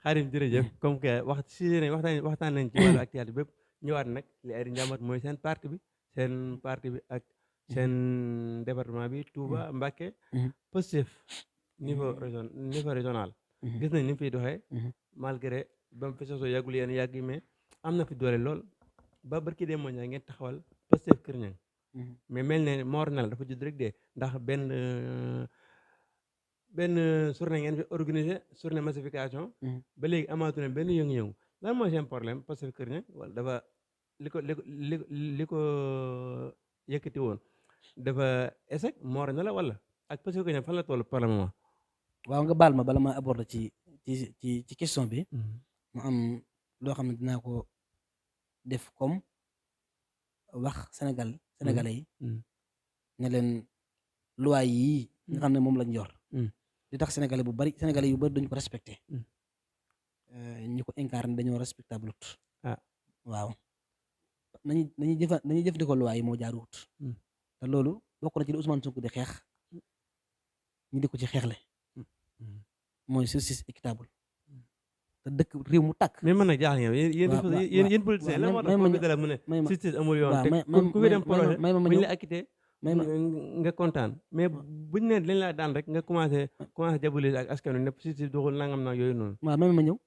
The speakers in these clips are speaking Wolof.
Xaadim jërëjëf comme que waxtaan nañ ci wàllu actualité bépp ñëwaat nag li ay di njàmbat mooy seen parti bi ak seen département bi Touba Mbacké Pastef niveau régional gis nañ ni mu fiy doxee malgré ba mu fi sosoo yàggul yéen yàgg yi mais am na fi doole lool ba barki dee moo ñaa ngeen taxawal Pastef Kër Ñang mais mel ne Mor na la dafa judd rek de ndax benn journée ngeen fi organisé journée massification ba léegi amaatu ne benn yëngu-yëngu lan mooy seen problème Pastef Kër Ñang wala dafa li ko yëkkati woon dafa échec Mor na la wala ak Pastef Kër Ñang fan la toll par le moment. waaw nga baal ma bala ma aborder ci question bi mu am loo xam ne dinaa ko def comme wax sénégalais yi ne leen loi yi nga xam ne moom lañ yor li tax sénégalais yu bari dañu ko respecté ñi ko incarné dañoo respectable waaw nañuy jëfandikoo loi yi moo jaaruwut te loolu bokk na ci li Ousmane Sonko di xeex ñi di ko ci xeexle mooy justice équitable te dëkk réew mu tàkk. mais man nag jaaxal nga yéen politiciens la moo tax ko bi dala mu ne justice amul yoon te ku fi dem projet buñ la acquitté nga kontaan mais buñ ne lañ la daan rek nga commencé jabuli ak askan wi ne justice doxul nangam nag yooyu noonu. waaw ma ñëw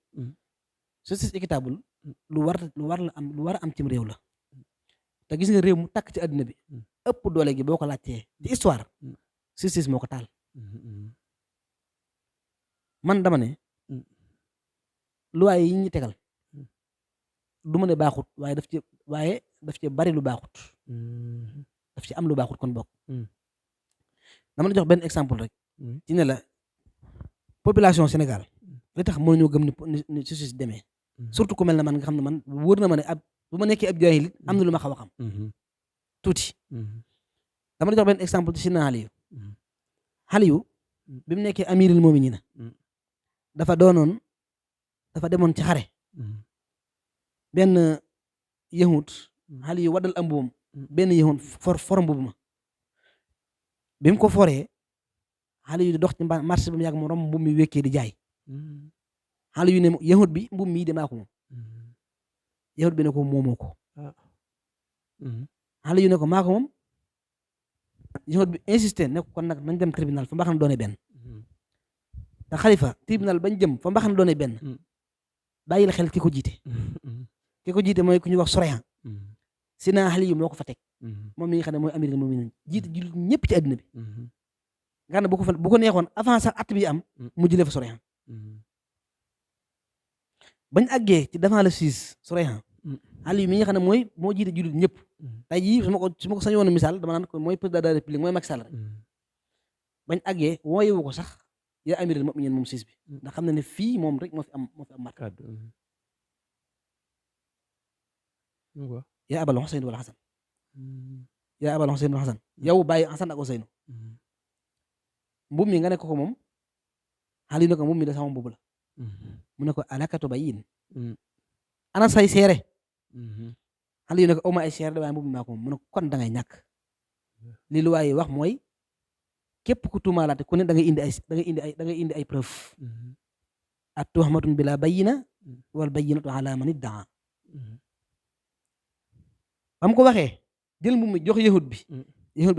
justice équitable lu war a am cim réew la te gis nga réew mu tàkk ci àddina bi ëpp doole gi boo ko laajtee ci histoire justice moo ko taal. man dama ne loi yi ñu tegal du ma ne baaxut waaye daf ci bari lu baaxut daf ci am lu baaxut kon bokk dama la jox benn exemple rek ci ne la population Sénégal li tax mënuñoo gëm ni justice demee surtout ku mel ne man nga xam ne man wóor na ma ne bu ma nekkee ab jaahil am na lu ma xaw a xam tuuti dama la jox benn exemple ci Sidna Aliyu bi mu nekkee amirul mu'minin dafa demoon ci xare benn yahut Aliyu waddal am mbubbam benn yahut for mbubb ma bi mu ko foree Aliyu di dox ci marché bi mu yàgg mu romb mbubb mi wékkee di jaay Aliyu ne yahut bi mbubb mii de maa ko moom yahut bi ne ko moomoo ko Aliyu ne ko maa ko moom yahut bi insisté ne ko kon nag nañ dem tribunal fa mbaxam doone benn te xalifa tribunal bañ jëm fa mbaxam doone benn bàyyil xel ki ko jiite mooy ku ñuy wax Surayha Sidna Aliyu moo ko fa teg moom mi nga xam ne mooy amirul mu'minin jiite jullit ñëpp ci àddina bi nga xam ne bu ko neexoon avant sax at bi am mu jëlee fa Surayha bañ àggee ci devant le juge Surayha Aliyu mi nga xam ne moo jiite jullit ñëpp tey jii su ma ko sañoon misaal dama naan ko mooy président de la république mooy Macky Sall rek bañ àggee wooyewu ko sax yaa amirul mu'minin moom siis bi ndax xam na ne fii moom rek moo fi am marka yaa abal Husayn wala Hasan yaa abal Husayn wala Hasan yow bàyyi Hasan ak Husayn mbub mi nga ne ko moom Aliyu ne ko mbub mi da sama mbubb la mu ne ko alakatu bayin ana say seere Aliyu ne ko awma ay seere da waaye mbub mi maa ko moom mu ne ko kon da ngay ñàkk li lu waaye wax mooy képp ku tuumaalaate ku ne da ngay indi ay preuve at tuhmatun bila bayyina wal bayyinatu ala man iddaa ba mu ko waxee jël mbubb mi jox yahud bi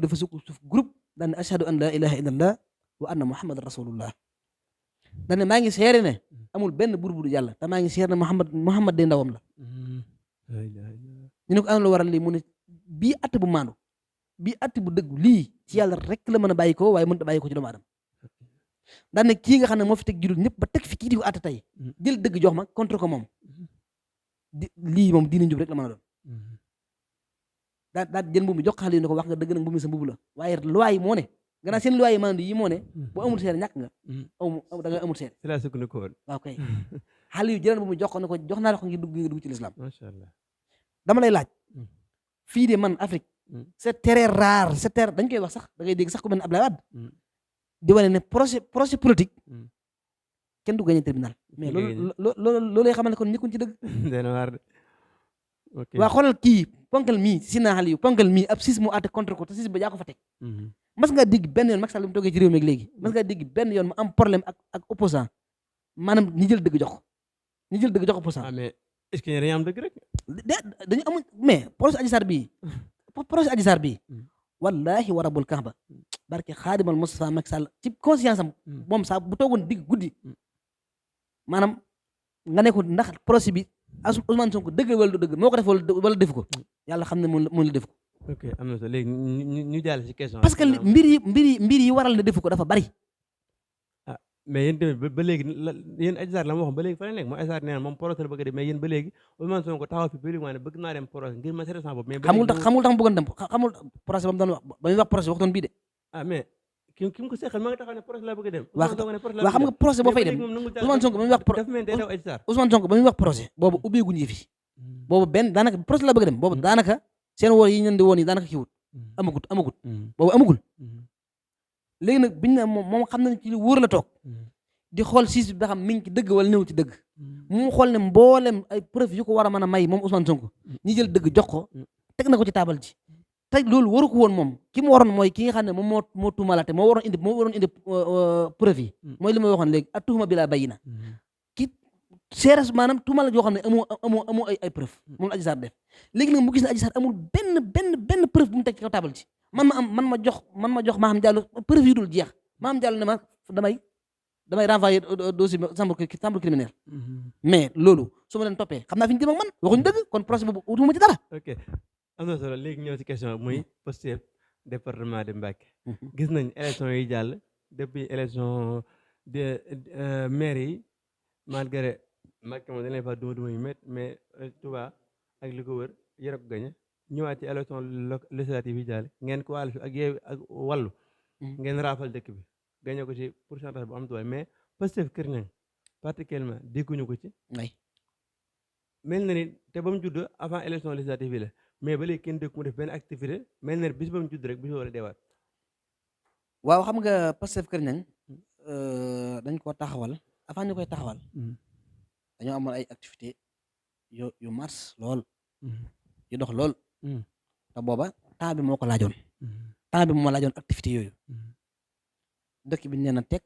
dafa sukk suuf groupe daan ne ashhadu an la ilaha illallah wa anna muhammadan rasulullah daan ne maa ngi seere ne amul benn buur bu dul yàlla te maa ngi seere ne muhammad de ndawam la ñu ne ko am lu waral lii mu ne bii att bu maandu bii att bu dëggu lii ci yàlla rek la mën a bàyyi ko waaye mënut a bàyyi ko ci doomu aadama daan ne kii nga xam ne moo fi teg jullit ñëpp ba teg fi kii di ko àtte tey jël dëgg jox ma contre ko moom lii moom diine njub rek la mën a doon daal jël mbubb mi jox xale yi ne ko wax nga dëgg nag mbubb mi sa mbubb la waaye loi yi moo ne gannaaw seen loi yi maandu yi moo ne boo amul seere ñàkk nga da nga amul seere waaw kay xale yu jëleen mbubb mi jox ko ne ko jox naa la ko ngir dugg ci l'islam macha allah dama lay laaj fii de man Afrique c'est très rare dañ koy wax sax da ngay dégg sax ku mel ne Abdoulaye Wade di wane ne projet politique kenn du gagné tribunal mais loolu lay xamal ne kon nekkuñ ci dëgg waa xoolal kii ponkal mii Sidna Aliyu ponkal mii ab siis mu àtte contre ko te siis ba yaa ko fa teg mas ngaa dégg benn yoon Macky Sall bi mu toogee ci réew mi léegi mas ngaa dégg benn yoon mu am problème ak opposant maanaam ñi jël dëgg jox ñu jël dëgg jox ko pourcent. ah mais est-ce que dañuy am dëgg rek. dañu amul mais projet Adji Sarr bii wallahi wa rabbul kaaba barke xaadimal Mustafa Macky Sall ci conscience am moom saa bu toogoon digg guddi maanaam nga ne ko ndax projet bi Ousmane Sonko dëgg wala du dëgg moo ko def wala def ko yàlla xam ne mun la def ko. ok am na solo léegi ñu jàll ci question. parce que mbir yi waral ne defu ko dafa bari. ah mais yéen tamit ba léegi yéen Adji Sarr la ma waxoon ba léegi fa la nekk moom Adji Sarr nee na moom projet la bëgg a dem mais yéen ba léegi Ousmane Sonko taxaw fi publiquement ne bëgg naa dem projet ngir ma seet sama bopp. mais xamul tax mu bëggoon dem xamul projet ba mu doon wax ba muy wax projet waxtoon bii de. ah mais ki mu ko seqal ma nga taxaw ne projet la bëgg a dem. waaw xam nga projet boo fay dem Ousmane Sonko ba muy wax Ousmane Sonko ba muy wax projet boobu ubbeeguñu yëf yi boobu daanaka projet la bëgg a dem boobu daanaka seen woon yi ñeen di woon yi daanaka kiiwut amagut boobu amagul léegi nag biñ ne moom xam nañ ci li wóor la toog di xool siis bi ba xam mi ngi ci dëgg wala néew ci dëgg mu xool ne mboolem ay preuve yu ko war a mën a may moom Ousmane Sonko ñi jël dëgg jox ko teg na ko ci taabal ji te loolu waru ko woon moom ki mu waroon mooy ki nga xam ne moom moo tuumalaate moo waroon indi preuve yi mooy li ma waxoon léegi ak tuuma bi laa bayyi na ki seeres maanaam tuumala joo xam ne amoo ay preuve moom la Adji Sarr def léegi nag mu gis ne Adji Sarr amul benn preuve bu mu teg ci kaw taabal ji man ma jox Maham Diallo preuve yi dul jeex Maham Diallo ne ma damay renvoyer dossier chambre criminelle mais loolu su ma leen toppee xam naa fi ñu jëm ak man waxuñu dëgg kon procès boobu wutuma ci dara. ok am na solo léegi ñëw ci question muy Pastef département de Mbacké gis nañ élection yi jàll depuis élection de maire yi malgré Mbacké moom dañ leen fa duma yu métti mais Touba ak li ko wër yéen a ko gañe ñëwaat ci élection législative yi jàll ngeen coalition ak Yewwi ak Wallu ngeen raafal dëkk bi gañe ko ci pourcentage bu am doole mais Pastef Kër Niang particulièrement dégguñu ko ci mel na ni te ba mu judd avant élection législative yi la mais ba léegi kenn dégg mu def benn activité mel na ni bis ba mu judd rek bis wala deewaat. waaw xam nga Pastef Kër Niang dañ ko taxawal avant ñu koy taxawal dañoo amoon ay activité yu mars lool yu dox lool te booba temps bi moo ko laajoon activité yooyu dëkk bi nee na tekk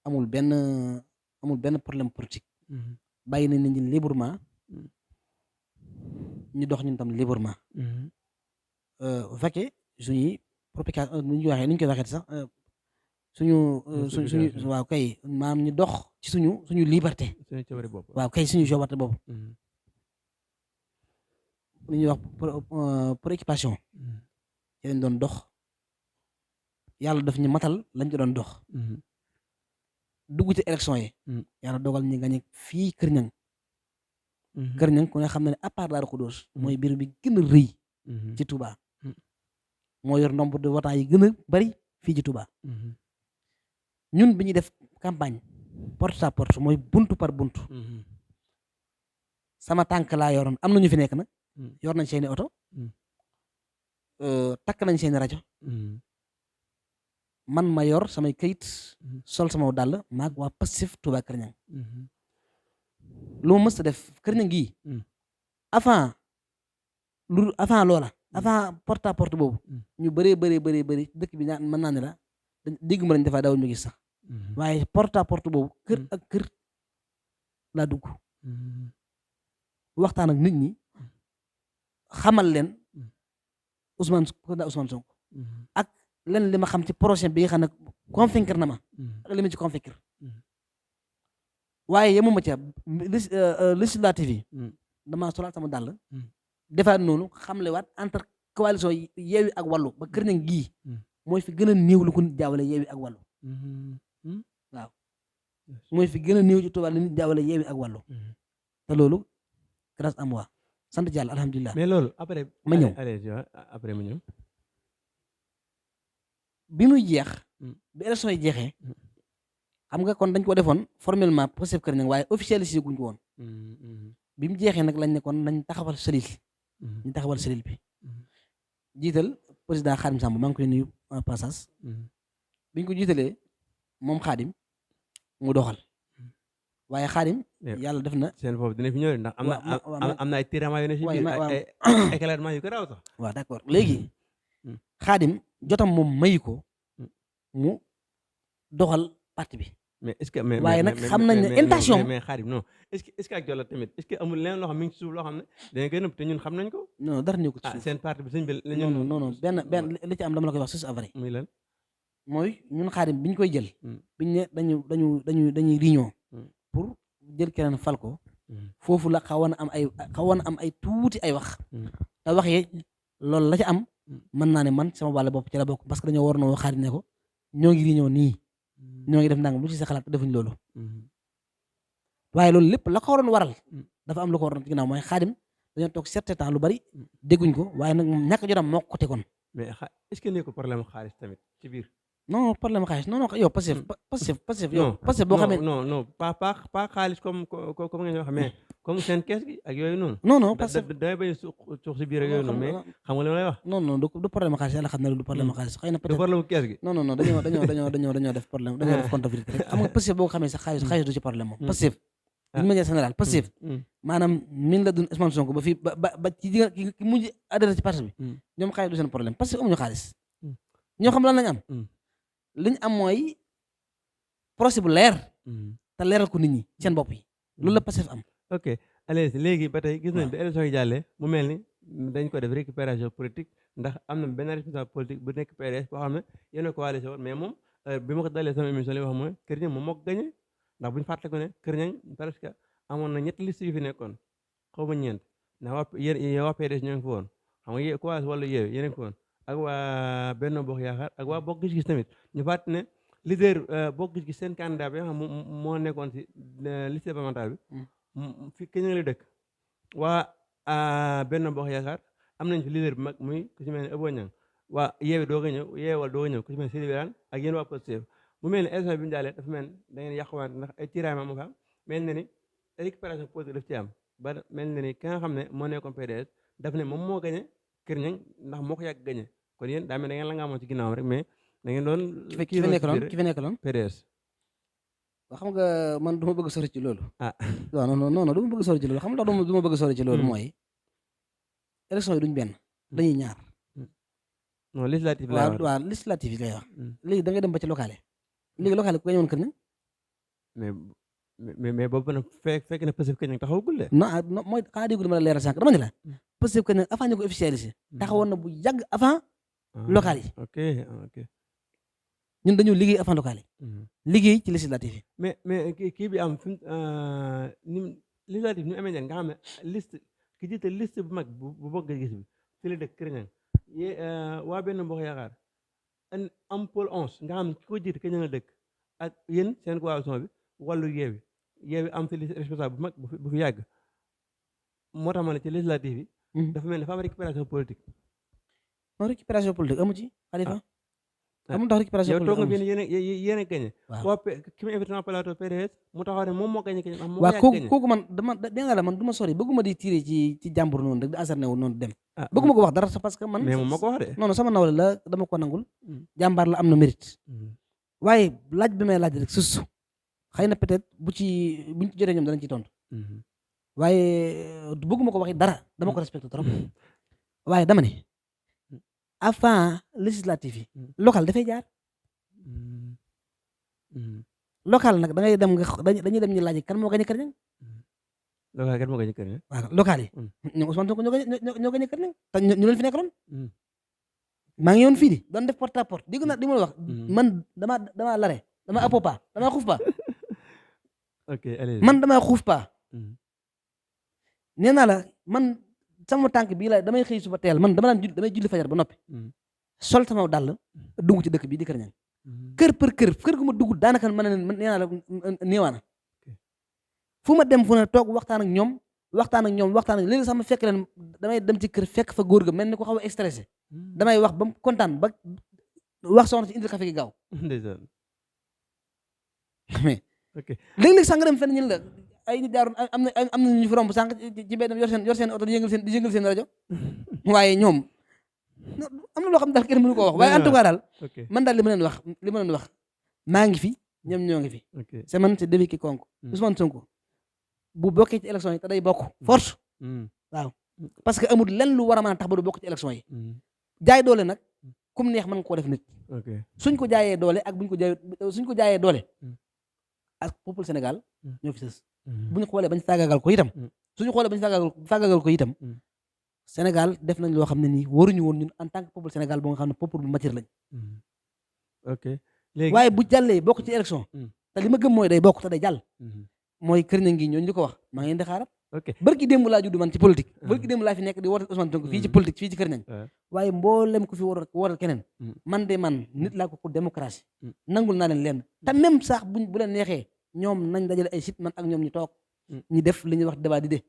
amul benn problème politique bàyyi na nit ñi librement ñu dox ñun tam librement bu fekkee suñuy propication ni ñu koy waxee sax suñu waaw kay maam ñu dox ci suñu liberté waaw kay suñu liberté boobu li ñuy wax préoccupation ci lañ doon dox yàlla daf ñu matal lañ ci doon dox dugg ci élection yi yàlla dogal ñu gañe fii Kër Niang ku nga xam ne à part Daaru Xudoos mooy biir bi gën a rëy ci Touba moo yor nombre de votants yi gën a bari fii ci Touba ñun bi ñuy def campagne porte à porte mooy buntu par buntu sama tànk laa yoroon am na ñu fi nekk nag yor nañ seeni oto takk nañ seeni rajo man ma yor samay këyit sol sama dàll maag waa Pastef Touba Kër Niang lu ma mës a def Kër Niang gii avant loola avant porte à porte boobu ñu bëree dëkk bi mën naa ne la dégg ma lañ defaa daawul ñu gis sax waaye porte à porte boobu kër ak kër laa dugg waxtaan ak nit ñi xamal leen Ousmane Sonko ak leen li ma xam ci projet bi nga xam ne convaincre na ma ak li ma ci convaincre waaye yemuma ca législative yi dama solaat sama dàll defaat noonu xamlewaat entre coalition Yewwi ak Wallu ba Kër Niang gii mooy fi gën a néew lu ko nit jaawale Yewwi ak Wallu waaw mooy fi gën a néew ci Touba lu nit jaawale Yewwi ak Wallu te loolu grâce à moi sant Yàlla alhamdulilah. mais loolu après ma ñëw après ma ñëw bi muy jeex bi élection yi jeexee xam nga kon dañ ko defoon formellement Pastef Kër Niang waaye officialisé guñ ko woon bi mu jeexee nag lañ ne kon nañ taxawal cellule ñu taxawal cellule bi jiital président Khadim Samb maa ngi koy nuyu en passage biñ ko jiitalee moom Khadim mu doxal waaye Khadim yàlla def na seen foofu dina fi ñëw ndax am na ay tiraillements yu ne si biir ay éclairement yu ko raw sax waaw d'accord léegi Khadim jotam moom mayu ko mu doxal parti bi mais est-ce que waaye nag xam nañ ne intention mais Xaadim non est-ce que ak Joola tamit est-ce que amul leneen loo xam mi ngi ci suuf loo xam ne dañ koy nëbb te ñun xam nañ ko. non dara ñëw ko ci ah suuf seen parti bi sëñ bi la non non non benn li ci am dama la koy wax c'est vrai muy lan. mooy ñun Xaadim bi ñu koy jël Mm. biñ ne dañuy réunion pour jël keneen fal ko foofu la xawoon a am ay tuuti ay wax te wax yi loolu la ci am mën naa ne man sama wàll bopp ci la bokk parce que dañoo war na woo Xaadim ne ko ñoo ngi réunion nii ñoo ngi def ndànk lu ci sa xalaat te defuñ loolu waaye loolu lépp la ko waroon waral dafa am lu ko waroon ci ginnaaw mooy Xaadim dañoo toog certain temps lu bari dégguñ ko waaye nag moom ñàkk jotam moo ko tegoon mais est-ce que nekkul problème xaalis tamit ci biir. non problème xaalis non yow Pastef yow Pastef boo xamee non pas xaalis comme ngeen wax mais comme seen kees gi ak yooyu noonu. non Pastef damay bañ a suux si biir ak yooyu noonu mais xam nga li ma lay wax. non du problème xaalis yàlla xam na du problème xaalis xëy na du problème kees gi. non dañoo def problème dañoo def comptabilité rek xam nga Pastef boo ko xamee sax xaalis du ci problème moom Pastef d'une manière générale Pastef maanaam min la dun Ousmane Sonko ba fii ba ci diga ki mujj adhéré ci parti bi ñoom xaalis du seen problème Pastef amuñu xaalis ñoo xam lan lañ am liñ am mooy procès bu leer te leeral ko nit ñi seen bopp yi loolu la Pastef am. ok allez léegi ba tey gis nañ bi élection yi jàllee mu mel ni dañ ko def récupération politique ndax am na benn responsable politique bu nekk PDS boo xam ne yéen a coalition woon mais moom bi ma ko dalee sama émission li wax mooy Kër Ñang moom moo ko gagné ndax bu ñu fàttali ko ne Kër Ñang presque amoon na ñetti liste yu fi nekkoon xaw ma ñeent ndax waa PDS ñoo ngi fi woon xam nga coalition wala yéew yéen a ngi fi woon ak waa Benno Bokk Yaakaar ak waa Bokk Gis Gis tamit ñu fàttali ne leader Bokk Gis Gis seen candidat bi nga xam moo nekkoon si liste départementale bi fi Kër Ñang la dëkk waa Benno Bokk Yaakaar am nañ fi leader bu mag muy ku si mel ne Ebo Niang waa yeewi doo nga ñëw yeewal doo nga ñëw ku si mel ne Sidi Birane ak yéen waa Pastef mu mel ne élection bi ñu jàllee dafa mel da ngeen yàquwante ndax ay tiraillement mu fa am mel na ni récupération politique daf ci am ba mel na ni ki nga xam ne moo nekkoon PDS daf ne moom moo gañe Kër Ñang ndax moo ko yàgg gañe kon yéen daa mel da ngeen la nga amoon ci ginnaawam rek mais da ngeen doon ki fi nekkaloon PDS waaw xam nga man du ma bëgg sori ci loolu waaw non du ma bëgg sori ci loolu xam nga du ma bëgg sori ci loolu mooy élection yi duñ benn dañuy ñaar non législative waaw législative yi lay wax léegi da ngay dem ba ci locale léegi locale ku gañe woon Kër Ñang mais boobu nag fekk na Pastef Kër Ñang taxawagul de non mooy xanaa déggul ma la leeral sànq dama ne la Pastef Kër Ñang avant ñu ko officialisé taxawoon na bu yàgg avant locale yi ok ñun dañoo liggéey avant locale yi liggéey ci législative yi mais kii bi am fi ni législative ni mu amee njëriñ nga xam ne liste ki jiite liste bu mag bu Bokk Gis Gis bi fi la dëkk Kër Ñang waa Benno Bokk Yaakaar am pôle 11 nga xam ne ki ko jiite Kër Ñang la dëkk ak yéen seen coalition bi wàllu yeewi am fi liste responsable bu mag bu fi yàgg moo tax ma ne ci législative yi dafa mel ne dafa am récupération politique non récupération politique amu ci Xalifa amul tax récupération yow toog nga politique fi yéen a gagné waa ki ma invité na plateau PDS mu taxaw ne moom moo gagné ndax moo waaw kooku man dégg nga la man du ma sori bëgguma di tiré ci jàmbur noonu rek di asarné wu noonu dem bëgguma ko wax dara parce que man mais moom moo ko wax de non sama nawle la dama ko nangul jàmbaar la am na mérite waaye laaj bi may laaj rek susu xëy na peut-être buñ ci jotee ñoom danañ ci tontu waaye bëgguma ko waxi dara dama ko respecté trop waaye dama ne avant législative yi local dafay jaar local nag da ngay dem dañuy dem ñu laaj kan moo gañe Kër Ñang local kan moo gañe Kër Ñang waaw local yi ñoom Ousmane Sonko ñoo gañe Kër Ñang te ñu leen fi nekkaloon maa ngi yoon fii di doon def porte à porte dégg na di ma wax man dama lare dama appo pas dama xuuf pas man dama xuuf pas nee naa la man sama tànk bii la damay xëy suba teel man damay julli fajar ba noppi sol sama dàll dugg ci dëkk bii di Kër Ñang kër gu ma dugg daanaka mën na nee naa la néewaana fu ma dem fu ne toog waxtaan ak ñoom léegi sax ma fekk leen damay dem ci kër fekk fa góor ga mel ni ko xaw a stressé damay wax ba mu kontaan ba wax soxna si indil café gi gaaw mais léeg-léeg sax nga dem fenn ñun la ay nit jaaroon am na ñu fi romb sànq ci mbedd yor seen oto di yëngal seen rajo waaye ñoom am na loo xam daal kenn mënu koo wax waaye en tout cas daal man daal li ma leen wax maa ngi fi ñoom ñoo ngi fi c'est man c'est défi quiconque Ousmane Sonko bu bokkee ci élection yi te day bokk force waaw parce que amul lenn lu war a mën a tax ba du bokk ci élection yi jaay doole nag kum neex mën nga koo def nit suñ ko jaayee doole ak suñ ko jaayee doole ak peuple Sénégal ñoo fi sës bu ñu xoolee bañ faagaagal ko itam suñu xoolee bañ faagaagal ko itam Sénégal def nañ loo xam ne nii waruñu woon ñun en tant que peuple Sénégal boo nga xam ne peuple bu mature lañ ok léegi waaye bu jàllee bokk ci élection te li ma gëm mooy day bokk te day jàll mooy kër ña ngi ñooñu di ko wax maa ngi leen di xaaral ok barki démb laa judd man ci politique barki démb laa fi nekk di wootal Ousmane Sonko fii ci politique fii ci kër ñaŋ waaye mboolem ko fi wootal keneen man de man nit laa ko pour démocratie nangul naa leen lenn te même sax bu leen neexee ñoom nañ dajale ay site man ak ñoom ñu toog ñu def li ñuy wax débat d'idées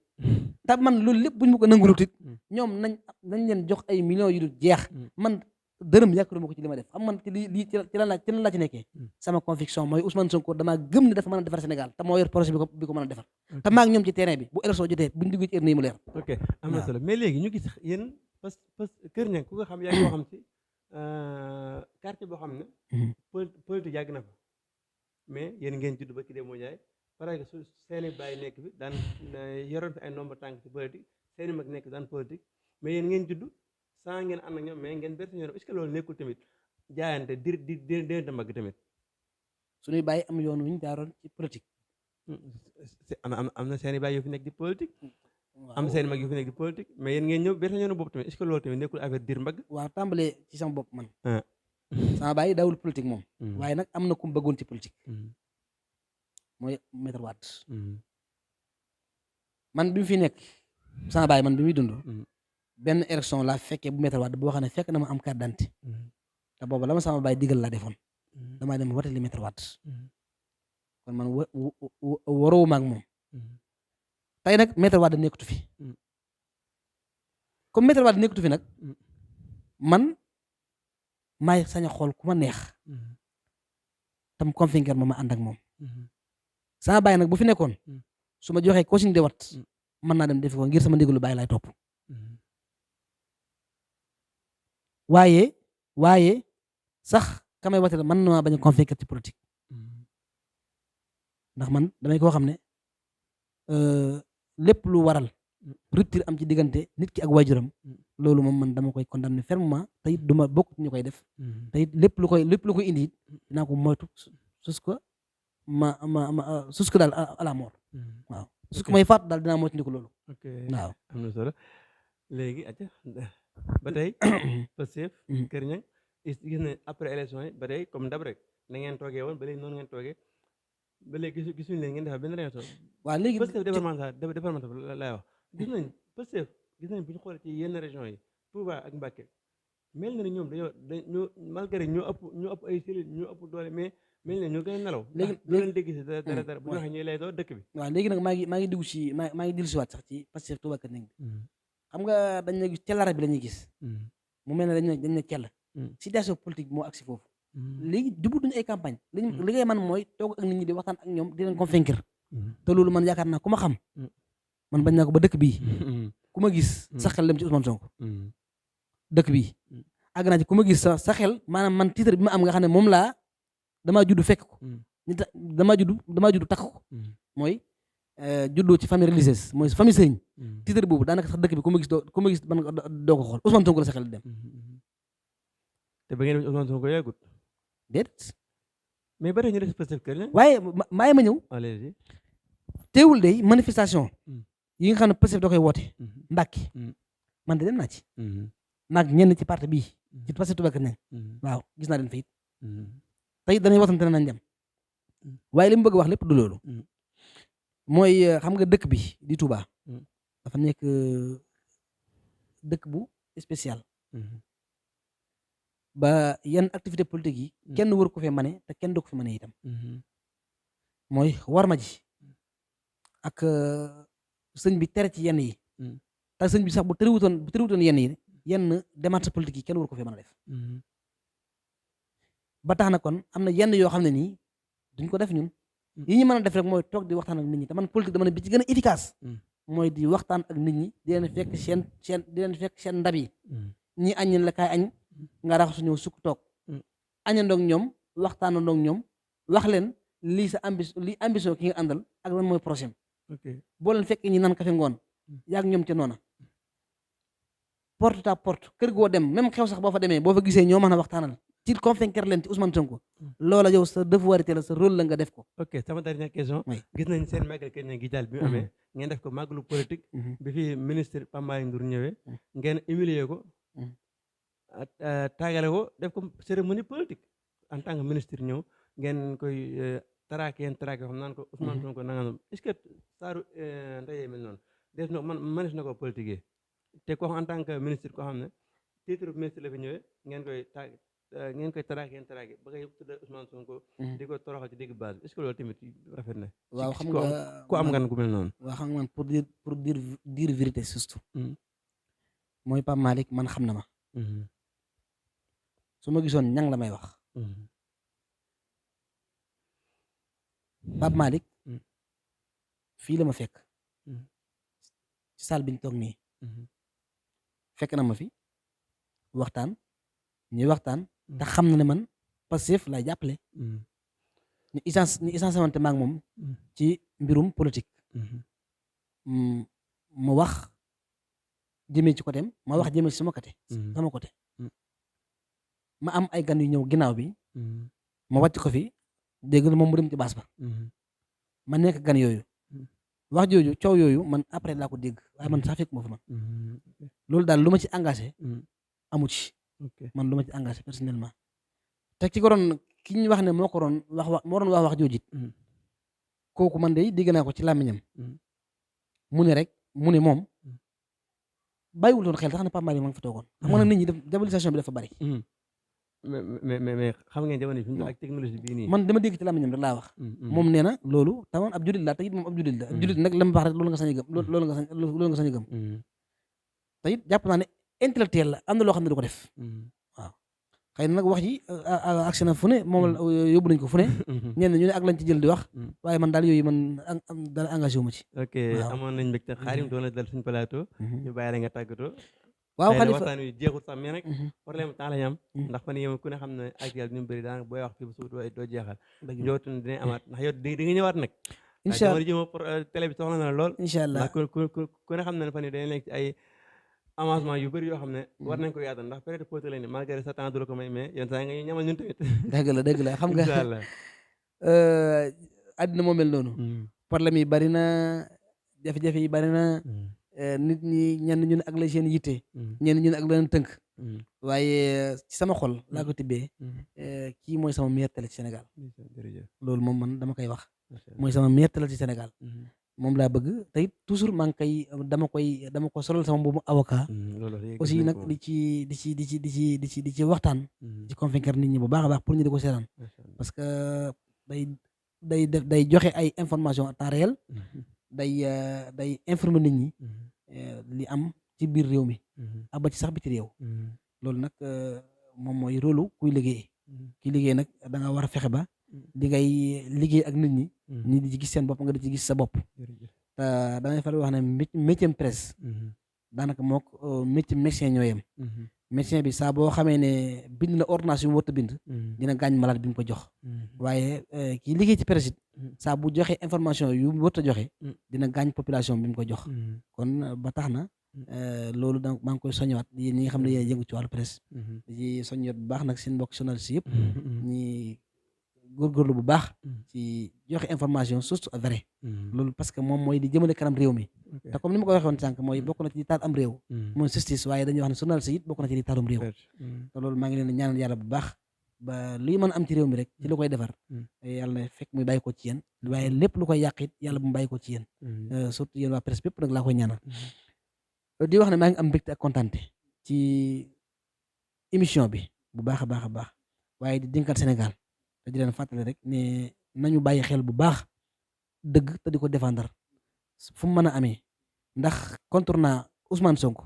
te man loolu lépp buñ ma ko nangulut it ñoom nañ leen jox ay millions yu dul jeex man dërëm yàkkaruma ko ci li ma def xam man ci lii ci lan laa ci nekkee sama conviction mooy Ousmane Sonko damaa gëm ne dafa mën a defar Sénégal te moo yor projet bi ko mën a defar te maag ñoom ci terrain bi bu élection jotee buñ duggee ci urne yi mu leer ok am na solo mais léegi ñu gis yéen parce que kër ña ku ko xam yaa ngi koo xam ci quartier boo xam ne politique yàgg na fa mais yéen ngeen judd ba ki dee moo jaay parce que su seeni bàyyi nekk fi daan yoroon fi ay nombre tànk ci politique seeni mag nekk daan politique mais yéen ngeen judd sans ngeen ànd ak ñoom mais ngeen berti ñoom est-ce que loolu nekkul tamit jaayante di dénta mbagg tamit suñuy bàyyi am yoon wuñ jaaroon ci politique am na seeni bàyyi yu fi nekk di politique am seeni mag yu fi nekk di politique mais yéen ngeen ñëw berti ñoom bopp tamit est-ce que loolu tamit nekkul affaire dir mbagg waaw tàmbalee ci sama bopp man sama bàyyi daawul politique moom waaye nag am na ku mu bëggoon ci politique mooy Maître Wade man bi mu fi nekk sama bàyyi man bi muy dund benn élection laa fekkee bu Maître Wade boo xam ne fekk na ma am carte d'identité te boobu la ma sama bàyyi digal laa defoon damaa dem wote li Maître Wade kon man waroo ma ak moom tey nag Maître Wade nekkatu fi comme Maître Wade nekkatu fi nag man maay sañ a xool ku ma neex tam convaincre ma ànd ak moom sama bàyyi nag bu fi nekkoon su ma joxee consigne de wat mën naa dem defi ko ngir sama ndigalu bàyyi laay topp waaye sax kamay wate mën na maa bañ a convaincre ci politique ndax man damay koo xam ne lépp lu waral rupture am ci diggante nit ki ak waajuram loolu moom man dama koy condamner fermement te it duma bokk ci ñu koy def te it lépp lu koy indi it dinaa ko moytu sus ko sus ko daal à la mort waaw sus ko may faatu daal dinaa moytu ko loolu waaw am na solo léegi acca ba tey Pastef kër ñang gis ne après élection yi ba tey comme dab rek na ngeen toogee woon ba léegi noonu ngeen toogee ba léegi gisuñu leen ngeen defar benn réaction waaw léegi Pastef départemental laay wax gis nañ Pastef gis nañ bu ñu xoolee ci yenn région yi Touba ak Mbacké mel na ni ñoom dañoo malgré ñoo ëpp ay cellules ñoo ëpp doole mais mel na ñoo gën a nelaw léegi doo leen dégg si dara bu ñu waxee ñuy lay doo dëkk bi waaw léegi nag maa ngi dugg si maa ngi dellu si waat sax ci Pastef Touba kër ñang xam nga dañ ne cellara bi la ñuy gis mu mel ne dañ ne cell situation politique bi moo agsi foofu léegi jubutuñu ay campagne li ngay man mooy toog ak nit ñi di waxtaan ak ñoom di leen convaincre te loolu man yaakaar naa ku ma xam man bañ naa ko ba dëkk bii ku ma gis sa xel dem ci Ousmane Sonko dëkk bii àgg naa ci ku ma gis sa xel maanaam man titre bi ma am nga xam ne moom laa damaa judd fekk ko damaa judd takk ko mooy juddoo ci famille religieuse mooy famille sëriñ titre boobu daanaka sax dëkk bi ku ma gis man doo ko xool Ousmane Sonko la sa xel dem te ba ngeen dem Ousmane Sonko yàggut déet mais ba tey ñu def Pastef kër ñang waaye ma ñëw teewul day manifestation yi nga xam ne Pastef da koy woote Mbàkke man de dem naa ci naag ñenn ci parti bii ci Pastef Touba kër ñang waaw gis naa leen fa it tey dañuy watante ne nañ dem waaye li mu bëgg wax lépp du loolu mooy xam nga dëkk bi di Touba dafa nekk dëkk bu spécial ba yenn activité politique yi kenn waru ko fee mane te kenn du ko fi mane itam mooy war ma ji ak sëñ bi tere ci yenn yi te sëñ bi sax bu tëriwutoon yenn yi yenn démarche politique yi kenn waru ko fee mën a def ba tax na kon am na yenn yoo xam ne nii duñ ko def ñun yi ñu mën a def rek mooy toog di waxtaan ak nit ñi te man politique dama ne bi ci gën a efficace mooy di waxtaan ak nit ñi di leen fekk seen ndab yi ñi añ la kaay añ nga raxasu ñëw sukk toog añandoog ñoom waxtaanandoog ñoom wax leen lii sa ambition ki nga àndal ak lan mooy prochain boo leen fekk ñi naan kafe ngoon yaag ñoom ca noona porte à porte kër goo dem même xew sax boo fa demee boo fa gisee ñoo mën a waxtaanal ci convaincre leen ci Ousmane Sonko loola yow sa devoirité la sa rôle la nga def ko. ok sama dernière question. Oui. gis nañ seen màggal Kazu gi jàll bi mu amee. ngeen def ko màggalu politique. bi fi ministre Pape Malick Ndour ñëwee. ngeen humilier ko. taagale ko def ko cérémonie politique en tant que ministre ñëw ngeen koy taraake xam naan ko Ousmane Sonko nangam est-ce que saaru ndeyee mel noonu des na manis na ko politique te koo xam en tant que ministre koo xam ne titre ministre la fi ñëwee ngeen koy taraake ba ngay tudd Ousmane Sonko di ko toroxal ci digg base est-ce que loolu tamit rafet na. waaw xam nga ku am ngan gu mel noonu. waaw xam nga man pour dire vérité surtout mooy Pape Malick man xam na ma. su ma gisoon ñang la may wax. Pape Malick fii la ma fekk ci salle bi ñu toog nii fekk na ma fi waxtaan ñuy waxtaan te xam na ne man Pastef lay jàppale ñu essence wante maag moom ci mbirum politique ma wax jëmee ci côté ma wax jëmee ci sama côté ma am ay gan yu ñëw ginnaaw bi ma wàcc ko fi dégg moom mu dem ci baas ba ma nekk gan yooyu wax jooju coow yooyu man après laa ko dégg waaye man sax fekk ma fa man loolu daal lu ma ci engagé amu ci man lu ma ci engagé personnellement te ki ko doon ki ñu wax ne moo doon wax joojit kooku man de dégg naa ko ci làmmiñam mu ne moom bàyyiwul woon xel sax ne Pape Malick ma ngi fa toogoon xam nga nag nit ñi diabolisation bi dafa bari mais xam ngeen jamono fi ñu ak technologie bii nii man dama dégg ci làmmiñam rek laa wax moom nee na loolu tamoon ab julit laa te it moom ab julit la ab julit nag la ma wax rek loolu nga sañ a gëm loolu nga sañ a gëm te it jàpp naa ne intellectuel la am na loo xam ne du ko def waaw xëy na nag wax ji agsi na fu ne moom yóbbu nañ ko fu ne ñenn ñu ne ak lañ ci jël di wax waaye man daal yooyu man daal engagé wu ma ci ok amoon nañ mbégte Xaadim doon la dal suñu plateau ñu bàyyi la nga tàggatoo waaw Khalifa waxtaan wi jeexul sax mais nag problème temps la ñu am ndax fan yéen ku ne xam ne actuel ñu bëri daanaka booy wax fii ba suuf doo jeexal njootu dina amaat ndax yow di nga ñëwaat nag incha allah jëma télé bi soxla na lool incha allah ku ne xam ne fan yi dañu nekk ci ay avancement yu bëri yoo xam ne war nañ ko yaatal ndax peut-être posé lañ ne malgré sa temps du la ko may mais yenn saa yi nga ñamal ñun tamit dëgg la xam nga àddina moo mel noonu problème yi bari na jafe-jafe yi bari na nit ñi ñenn ñu ne ak la seen yitte ñenn ñu ne ak la tënk waaye ci sama xol laa ko tibbee kii mooy sama meilleur télé ci Sénégal loolu moom man dama koy wax mooy sama meilleur télé ci Sénégal moom laa bëgg te it toujours maa ngi koy dama ko solal sama mbubu avocat aussi nag di ci waxtaan ci convaincre nit ñi bu baax a baax pour ñu di ko seetaan parce que day joxe ay information à temps réel day informer nit ñi li am ci biir réew mi ak ba ci sax biti réew loolu nag moom mooy rôle kuy liggéey ki liggéey nag da nga war a fexe ba di ngay liggéey ak nit ñi ñi di ci gis seen bopp nga di ci gis sa bopp te damay faral wax ne métier presse daanaka mook métier médecin ñoo yem médecin bi saa boo xamee ne bind na ordonnance yu mu warut a bind dina gaañ malade bi mu ko jox waaye kii liggéey ci presse it saa bu joxe information yu mu warut a joxe dina gaañ population bi mu ko jox kon ba tax na loolu donc maa ngi koy soññewaat yéen ñi nga xam ne yéen yëngu ci wàllu presse di soññewaat bu baax nag seen mbokk journaliste yëpp ñi góorgóorlu bu baax ci joxe information surtout vrai loolu parce que moom mooy di jëmale kanam réew mi te comme ni ma ko waxee woon sànq mooy bokk na ci di taal am réew mooy justice waaye dañuy wax ne journaliste it bokk na ci di taalum réew te loolu maa ngi leen ñaanal yàlla bu baax ba luy mën a am ci réew mi rek ci lu koy defar yàlla na fekk muy bàyyi ko ci yéen waaye lépp lu koy yàq it yàlla bu mu bàyyi ko ci yéen surtout yéen waa presse bépp nag laa koy ñaanal di wax ne maa ngi am mbégte ak kontaante ci émission bi bu baax a baax a baax waaye di dénkaat Sénégal te di leen fàttali rek ne nañu bàyyi xel bu baax dëgg te di ko défendre fu mu mën a amee ndax contre naa Ousmane Sonko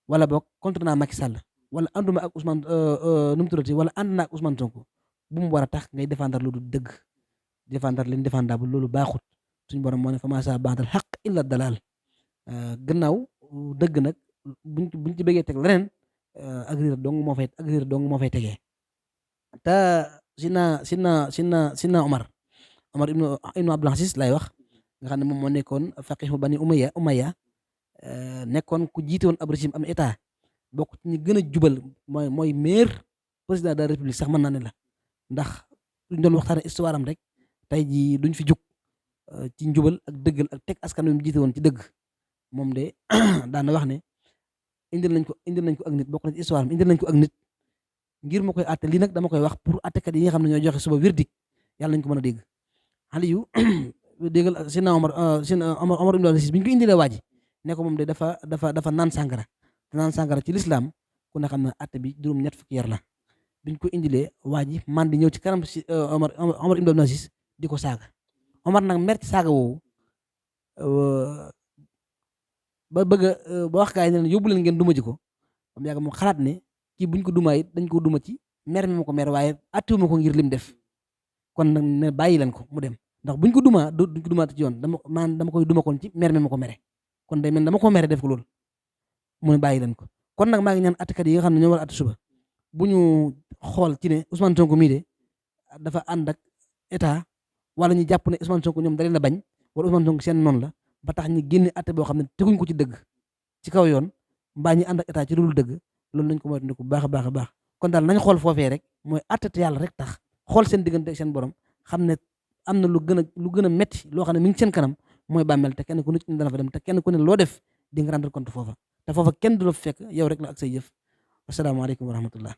wala boog contre naa Macky Sall wala ànduma ak Ousmane nu mu tuddati wala ànd naa ak Ousmane Sonko bu mu war a tax ngay défendre lu du dëgg défendre leen défendable loolu baaxut suñu borom moo ne fa maa saa ba'dal haqq illa dalal gannaaw dëgg nag buñ ci bëggee teg leneen ak riir dong moo fay tegee te Sidna Omar ibnu Abdul Aziz lay wax nga xam ne moom moo nekkoon faqihu bani Umayya nekkoon ku jiite woon ab régime am état bokk ci ñi gën a jubal mooy maire président de la république sax mën naa ne la ndax duñ doon waxtaane histoire am rek tey jii duñ fi jug ci njubal ak dëggal ak teg askan wi mu jiite woon ci dëgg moom de daana wax ne indil nañ ko ak nit bokk na ci histoire am indil nañ ko ak nit ngir ma koy àtte lii nag dama koy wax pour àttekat yi nga xam ne ñoo joxe suba verdict yàlla nañ ko mën a dégg Aliou déggal seen Omar ibn Abdul Aziz bi ñu ko indilee waa ji ne ko moom de dafa naan sàngara te naan sàngara ci lislaam ku ne xam ne àtte bi juróom ñett fukki yar la biñ ko indilee waa ji man di ñëw ci kanam si Omar ibn Abdul Aziz di ko saaga Omar nag mer ci saaga woowu ba bëgg ba wax gaa yi ne leen yóbbu leen ngeen duma ji ko am yàgg mu xalaat ne kii buñ ko dumaa it dañ ko duma ci mer mi ma ko mer waaye attiwuma ko ngir lim def kon nag ne bàyyi leen ko mu dem ndax buñ ko dumaa duñ ko dumaat ci yoon dama koy duma kon ci mer mi ma ko mere kon day mel dama ko mere def ko loolu mu ne bàyyi leen ko kon nag maa ngi ñaan attekat yi nga xam ne ñoo war a atte suba bu ñu xool ci ne Ousmane Sonko mii de dafa ànd ak état wala ñu jàpp ne Ousmane Sonko ñoom da leen a bañ wala Ousmane Sonko seen noonu la ba tax ñu génne atte boo xam ne teguñ ko ci dëgg ci kaw yoon mbaa ñu ànd ak état ci lu dul dëgg loolu nañ ko moytandiku bu baax a baax a baax kon daal nañ xool foofee rek mooy atte te yàlla rek tax xool seen diggante ak seen borom xam ne am na lu gën a metti loo xam ne mi ngi seen kanam mooy bàmmeel te kenn ku nit ñi dana fa dem te kenn ku ne loo def di nga rendre compte foofa te foofa kenn du la fekk yow rek la ak say jëf asalaamaaleykum wa rahmatullah